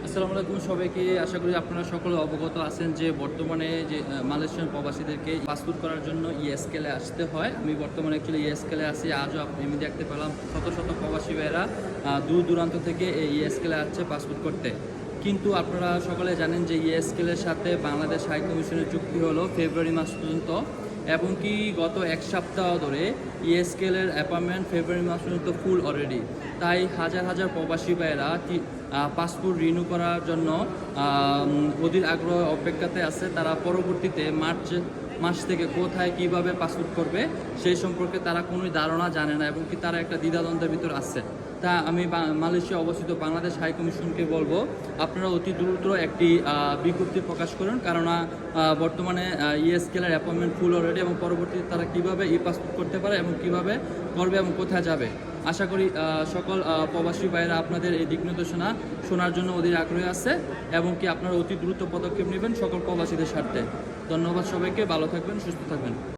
আসসালামু আলাইকুম সবাইকে। আশা করি আপনারা সকলে অবগত আছেন যে বর্তমানে যে মালয়েশিয়ান প্রবাসীদেরকে পাসপোর্ট করার জন্য ইএসকেলে আসতে হয়। আমি বর্তমানে অ্যাকচুয়ালি ইএসকেলে আছি। আজও আমি দেখতে পেলাম শত শত প্রবাসী ভাইয়েরা দূর দূরান্ত থেকে এই ইএসকেলে আসছে পাসপোর্ট করতে। কিন্তু আপনারা সকলে জানেন যে ইএসকেলের সাথে বাংলাদেশ হাই কমিশনের চুক্তি হলো ফেব্রুয়ারি মাস পর্যন্ত, এবং কি গত এক সপ্তাহ ধরে ইএসকেলের অ্যাপয়েন্টমেন্ট ফেব্রুয়ারি মাস পর্যন্ত ফুল অলরেডি। তাই হাজার হাজার প্রবাসী ভাইয়েরা পাসপোর্ট রিনিউ করার জন্য অধীর আগ্রহ অপেক্ষাতে আছে। তারা পরবর্তীতে মার্চ মাস থেকে কোথায় কিভাবে পাসপোর্ট করবে সেই সম্পর্কে তারা কোনো ধারণা জানে না, এবং কি তারা একটা দ্বিধাদ্বন্দ্বের ভিতর আছে। তা আমি মালয়েশিয়া অবস্থিত বাংলাদেশ হাই কমিশনকে বলবো আপনারা অতি দ্রুত একটি বিজ্ঞপ্তি প্রকাশ করুন, কেননা বর্তমানে ইএসকেলের অ্যাপয়েন্টমেন্ট ফুল অলরেডি, এবং পরবর্তীতে তারা কিভাবে পাসপোর্ট করতে পারে এবং কিভাবে করবে এবং কোথায় যাবে। আশা করি সকল প্রবাসী ভাইয়েরা আপনাদের এই দিক নির্দেশনা শোনার জন্য অধীর আগ্রহী আছে, এবং কি আপনারা অতি দ্রুত পদক্ষেপ নেবেন সকল প্রবাসীদের স্বার্থে। ধন্যবাদ সবাইকে, ভালো থাকবেন, সুস্থ থাকবেন।